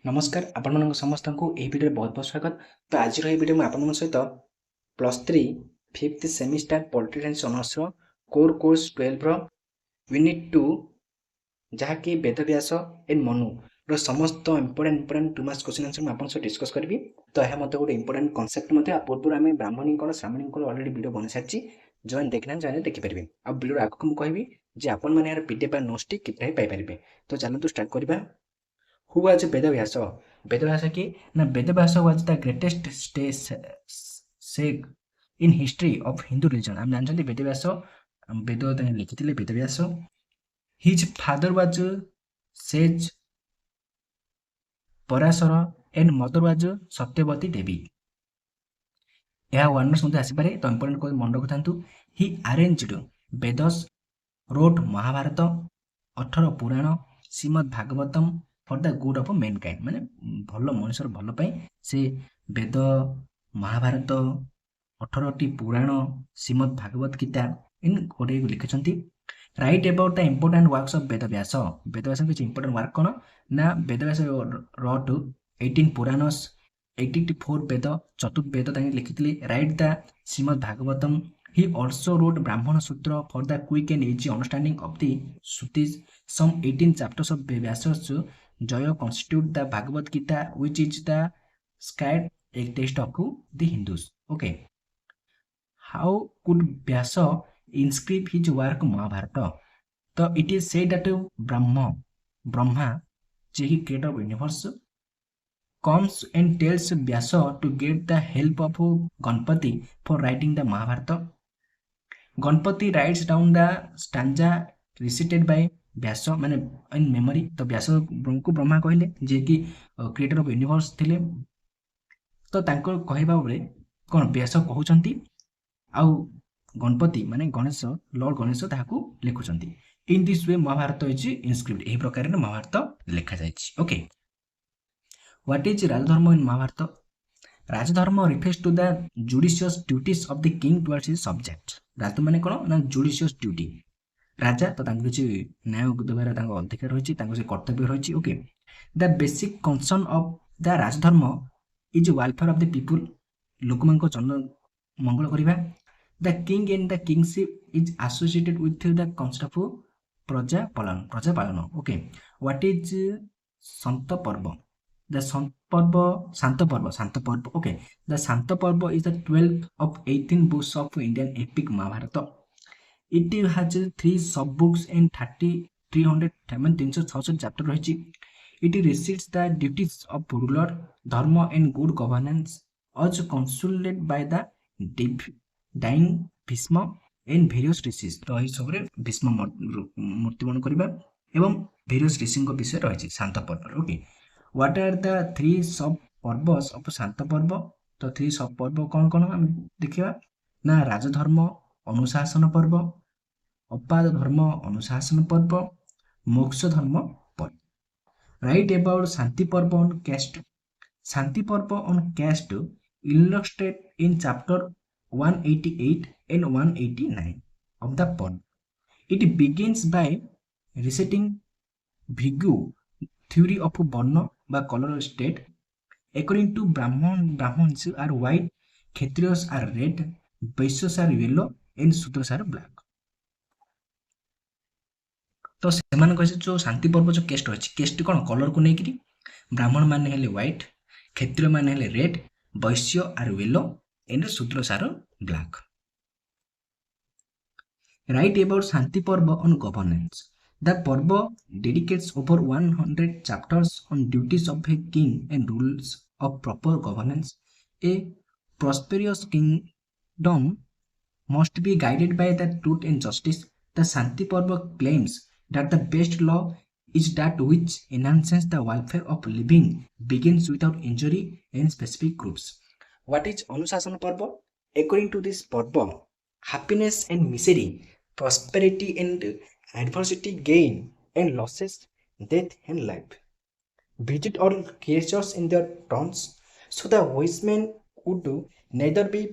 नमस्कार आपण समस्त को यही वीडियो बहुत बहुत स्वागत। तो आज वीडियो में आपण सहित +3 5th semester political science honours core course 12 unit 2 जहाँकि वेद व्यास एंड मनु रो समस्त इंपोर्टेंट 2 मार्क्स क्वेश्चन आंसर मैं आपन डिस्कस करबी। तो यह मते गोटे इंपोर्टेंट कांसेप्ट मते पूर्व आम ब्राह्मणी श्राह्मणी ऑलरेडी वीडियो बन सारी जॉइन देखना जॉइन देखिपारे आ वीडियो आगे मुझे कहबी जे आपण मैंने यार पीडीएफ नोट्स कितना पाई पारे। तो चलते स्टार्ट करबा। Who was Veda Vyasa? Veda Vyasa ki na Veda Vyasa was the greatest sage in history of Hindu religion. हम जानते हैं वेद व्यास वेद लिखिथिले Ved Vyas. His father was sage Parashar and mother was Satyavati देवी। यह वर्णस मते आसी पारे तो इंपोर्टेंट को मन रखिथांतु। He arranged Vedas, wrote Mahabharata, 18 Purana, Shrimad Bhagavatam for the good of mankind माने भल मनुष्यर भल पाई से वेद महाभारत 18टी पुराण श्रीमद भागवत गीता इन गोटे लिखिछंती। Right about the important works of Veda Vyasa. Veda Vyasa किछ इंपोर्टेंट वर्क कोन ना वेद व्यास रोट 18 पुराणस 84 वेद चतुर्वेद तांगे लिखितले। Right the Shrimad Bhagavatam. He also wrote Brahmana Sutra for the quick and easy understanding of the Srutis. Some 18 chapters of Vyasa's Jaya constitute the Bhagavad Gita, which is the sacred text of the Hindus. Okay. How could Vyasa inscribe his work Mahabharata? So it is said that Brahma, the creator of universe, comes and tells Vyasa to get the help of Ganpati for writing the Mahabharata. Ganpati writes down the stanza recited by व्यास माने in memory. तो व्यास को ब्रह्मा कहले जे कि creator of universe थिले। तो तांको कहबा बेले कोन व्यास कहउचंती आउ गणपति माने गणेश लॉर्ड गणेश ताहाकू लिखुचंती। In this way Mahabharata is inscript एही प्रकार रे महाभारत लिखा जायछि। Okay, what is rajdharma in Mahabharata? Rajdharma refers to the judicious duties of the king towards his subject. Raj माने कोन ना जुडिशियस ड्यूटी राजा तो किसी न्याय देवार अधिकार रही से कर्तव्य रही। Okay, the basic concern of the rajdharma is welfare of the people लोक मान जन मंगल करवा। The king and the kingship is associated with the concept of praja palan. Okay, what is संत पर्व? द शांत पर्व। ओके, द शांत पर्व is the 12th of 18 books of Indian epic Mahabharata. It has 3 sub-books and 366 chapter रही। It recites the duties of ruler, dharma and good governance as consulted by the dying Bhishma and various rishis। तो यही सब भीष्म मूर्तिमान करबा एवं various ऋषि विषय रही शांत पर्व। ओके, व्हाट आर द 3 सब पर्वस ऑफ शांत पर्व? तो 3 सब पर्व कौन कौन हम देखिबा ना राजधर्म अनुशासन पर्व, अपाद धर्म अनुशासन पर्व, मोक्ष धर्म पर्व। Right about Shanti Parva on caste. Shanti Parva on caste illustrated in chapter 188 and 189 of the पर्व। It begins by reciting Bhrigu theory of Varna by color state. According to Brahmins are white, Kshatriyas are red, Vaishyas are yellow and Shudras are black। तो सेमान कहे जो शांति पर्व जो cast अछि cast कोन colour को नेकरी ब्राह्मण माने हेले व्हाइट, क्षत्रिय माने हेले red, Vysya are yellow and शूद्र are black. Right about Shanti Parva on governance. The पर्व dedicates over 100 chapters on duties of a king and rules of proper governance. A prosperous kingdom must be guided by the truth and justice. The Shanti Parva claims that the best law is that which enhances the welfare of living, begins without injury in specific groups. What is Anusasana Parva? According to this Parva, happiness and misery, prosperity and adversity, gain and losses, death and life, visit all creatures in their turns, so the wise man would neither be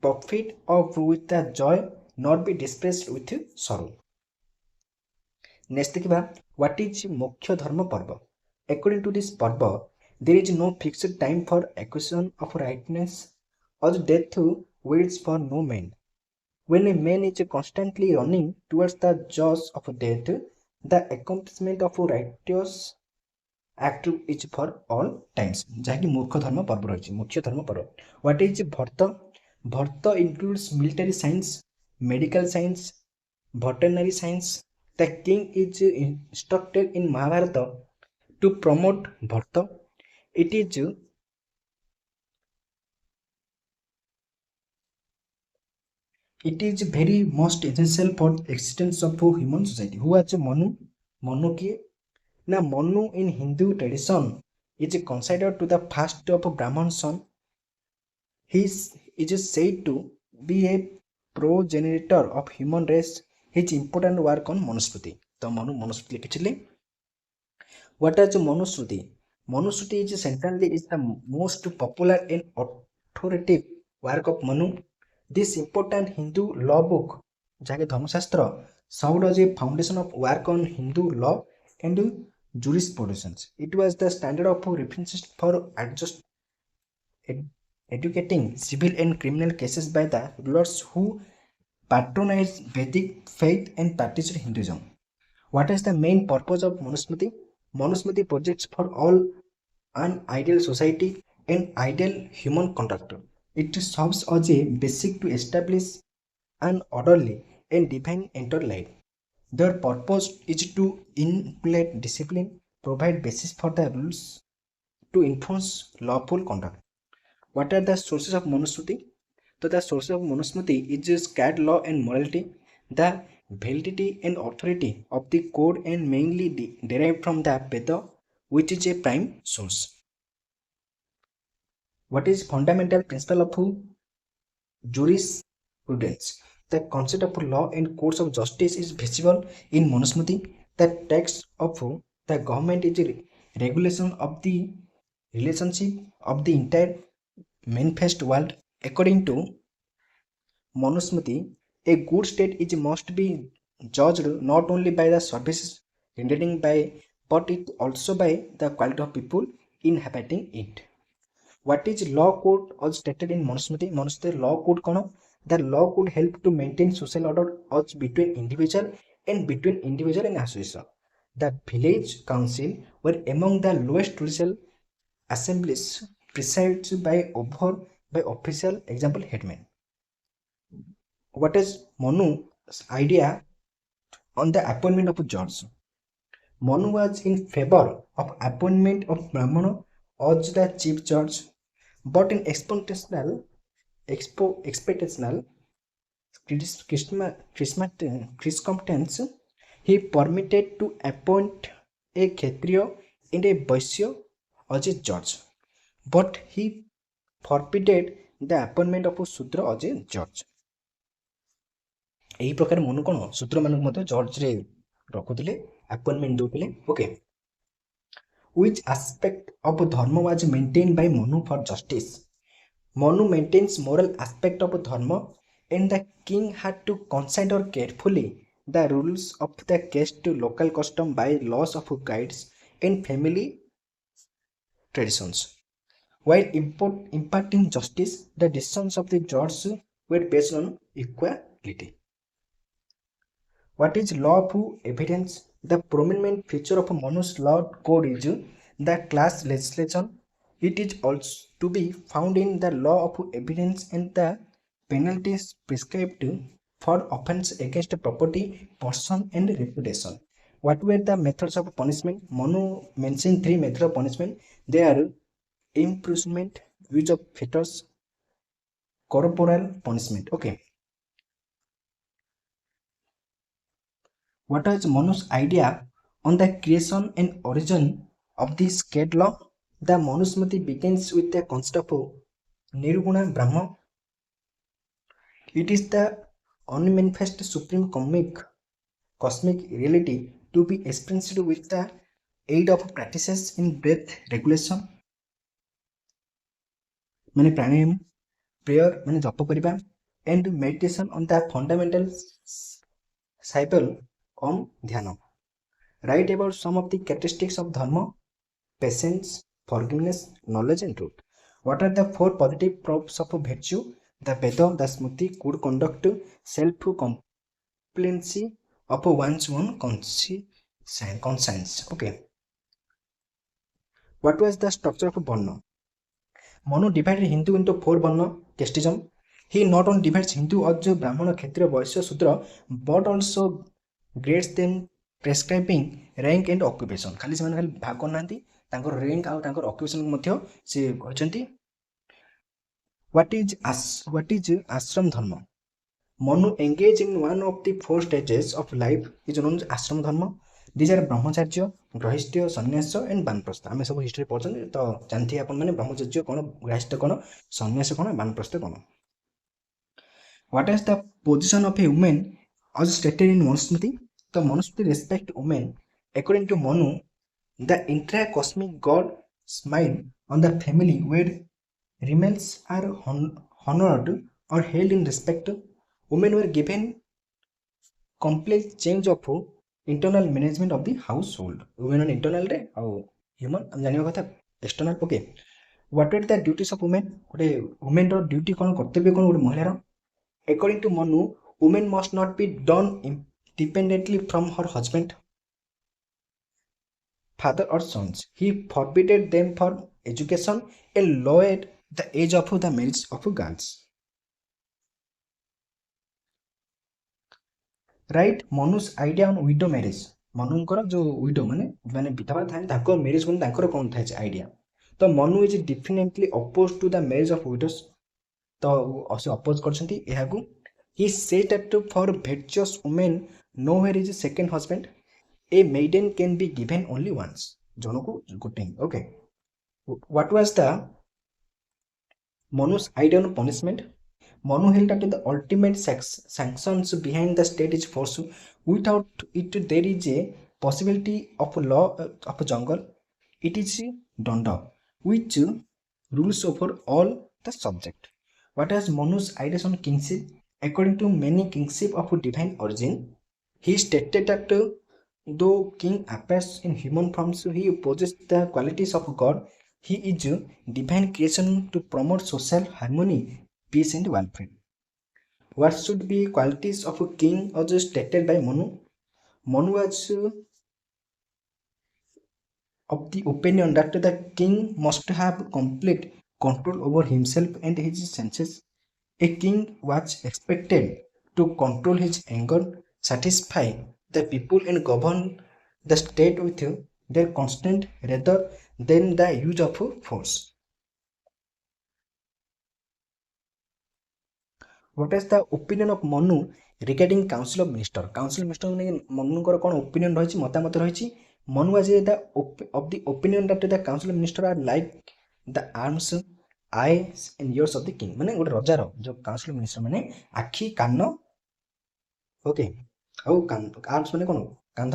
profit of with the joy nor be displeased with sorrow. Next देखिबा, what is मोक्ष धर्म पर्व? According to this पर्व, There is no fixed time for acquisition of rightness, or death waits for no man. When a man is constantly running towards the jaws of death, the accomplishment of righteous act is for all times. ଯାହାକି ମୂର୍ଖ ଧର୍ମ ପର୍ବ ରହିଛି, ମୁଖ୍ୟ ଧର୍ମ ପର୍ବ. What is Bharta? Bharta includes military science, medical science, veterinary science. The king is instructed in Mahabharata to promote Bharta. It is very most essential for existence of human society. Who was Manu? Manu किए ना? Manu in Hindu tradition is considered to the first of Brahman son. He is said to be a progenitor of human race. His important work on Manusmriti. तो Manu Manusmriti लिखिथिले. What is Manusmriti? Manusmriti is centrally is the most popular and authoritative work of Manu. This important Hindu law book, jake Dharmashastra, served as a foundation of work on Hindu law and jurisprudence. It was the standard of reference for educating civil and criminal cases by the rulers who patronized Vedic faith and practiced Hinduism. What is the main purpose of Manusmriti? Manusmriti projects for all an ideal society and ideal human conduct. It serves as a basic to establish an orderly and divine entered life. Their purpose is to implement discipline, provide basis for the rules to enforce lawful conduct. What are the sources of Manusmriti? So the sources of Manusmriti is sacred law and morality. The validity and authority of the code and mainly derived from the Veda, which is a prime source. What is fundamental principle of jurisprudence? The concept of law and courts of justice is visible in Manusmriti. The text of the government is a regulation of the relationship of the entire manifest world. According to Manusmriti, a good state is must be judged not only by the services rendered by, but it also by the quality of people inhabiting it. What is law code as stated in Manusmriti? Manusmriti law code kono? The law could help to maintain social order as between individual and association. The village council were among the lowest judicial assemblies presided by official, example headman. What is Manu's idea on the appointment of a judge? Manu was in favor of appointment of Brahmana as the chief judge, but in expectational Chriscompetence, he permitted to appoint a Kshatriya and a Vaishya as a judge, but he forbidden the appointment of a Shudra as a judge. ଏହି ପ୍ରକାର ମନୁ କ'ଣ ଶୂଦ୍ର ମାନଙ୍କୁ ମଧ୍ୟ ଜର୍ଜରେ ରଖୁଥିଲେ, appointment ଦେଉଥିଲେ. Okay. Which aspect of dharma was maintained by Manu for justice? Manu maintains moral aspect of dharma, and the king had to consider carefully the rules of the case to local custom by laws of guides and family traditions. While imparting justice, the decisions of the judge were based on equality. What is law of evidence? The prominent feature of Manu's law code is the class legislation. It is also to be found in the law of evidence and the penalties prescribed for offense against property, person and reputation. What were the methods of punishment? Manu mentioned 3 methods of punishment. They are imprisonment, use of fetters, corporal punishment. Okay. What is Manu's idea on the creation and origin of this sacred law? The Manusmriti begins with the concept of Nirguna Brahma. It is the unmanifest supreme cosmic reality to be experienced with the aid of practices in breath regulation, many pranayam, prayer, many japa kariba, and meditation on the fundamental cycle on dhyana. Write about some of the characteristics of dharma: patience, forgiveness, knowledge and truth. What are the four positive proofs of virtue? The Veda, the Smriti, good conduct, self-complacency of one's own conscience. Okay. What was the structure of Varna? Manu divided Hindu into four Varna casteism. He not only divides Hindu as Brahmana, Kshatriya, Vaishya, Shudra, but also grades them prescribing rank and occupation. खाली ସେମାନେ ଖାଲି ଭାଗ କରୁନାହାନ୍ତି ତାଙ୍କର rank ଆଉ ତାଙ୍କର occupation ମଧ୍ୟ ସେ କହିଛନ୍ତି. What is ashram dharma? Manu engaged in one of the four stages of life is known as ashram dharma. These are brahmacharya, grahistya, sannyasa and banprastha. ଆମେ ସବୁ ହିଷ୍ଟ୍ରି ପଢୁଛନ୍ତି ତ ଜାଣିଥିବେ ଆପଣ ମାନେ ବ୍ରହ୍ମଚର୍ଯ୍ୟ କ'ଣ, ଗ୍ରାହସ୍ଥ କ'ଣ, ସନ୍ନ୍ୟାସ କ'ଣ, ବାନପ୍ରସ୍ଥ କ'ଣ. What is the position of a woman as stated in Manusmriti? The Manusmriti respect women. According to Manu, the intra-cosmic God smile on the family where females are honored or held in respect. Women were given complete change of internal management of the household. Women on internal रे और human हम जानियो कथा external. Okay. What are the duties of women? गोटे women रो duty कौन कर्तव्य कौन गोटे महिला रो? According to Manu, women must not be done independently from her husband, father or sons. He forbidden them for education and lowered the age of the marriage of girls. Right? Manu's idea on widow marriage. Manunଙ୍କର जो widow माने विधवा थाए ताको marriage कोन ताकर कोन थाए idea. तो Manu is definitely opposed to the marriage of widows. तो असे oppose करछंती एहाकू. He said that for virtuous women nowhere is a second husband. A maiden can be given only once. जनको गोटे. Okay. What was the Manu's idea on punishment? Manu held that the ultimate sanctions behind the state is force. Without it there is a possibility of law of jungle. It is danda which rules over all the subject. What is Manu's ideas on kingship? According to many, kingship of divine origin. He stated that though king appears in human forms, he possesses the qualities of God. He is divine creation to promote social harmony, peace and welfare. What should be qualities of a king as stated by Manu? Manu was of the opinion that the king must have complete control over himself and his senses. A king was expected to control his anger, satisfy the people and govern the state with their constant rather than the use of force. What is the opinion of Manu regarding council of minister? Council of minister ने मनुଙ୍କର କ'ଣ opinion ରହିଛି, ମତାମତ ରହିଛି. Manu was of the opinion that the council of minister are like the arms, eyes and ears of the king. माने गोटे रजार जो council of minister माने आखि कान. ओके ଆଉ arms माने କ'ଣ कांध.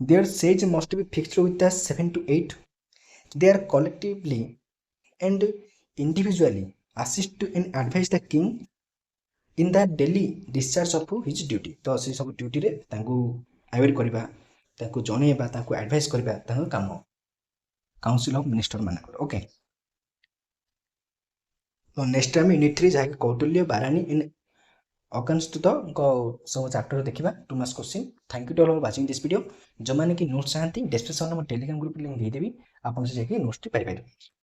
Their sage must be fixed with the 7 to 8. They are collectively and individually assist and advise the king in the daily discharge of his duty. तो से सब ड्यूटी रे तांको अवेयर करबा, तांको जणेबा, तांको एडवाइस करबा तांको काम. काउंसिल ऑफ मिनिस्टर मानकर. ओके. तो नेक्स्ट टाइम यूनिट 3 जाके कौटिल्य, बारानी इन अकंस्तुत को सब चैप्टर देखिबा 2 marks question. Thank you to all for watching this video. जो माने कि नोट्स चाहती डिस्क्रिप्शन में टेलीग्राम ग्रुप लिंक दे देबी, आपन से जाके नोट्स पाइ पाइबे.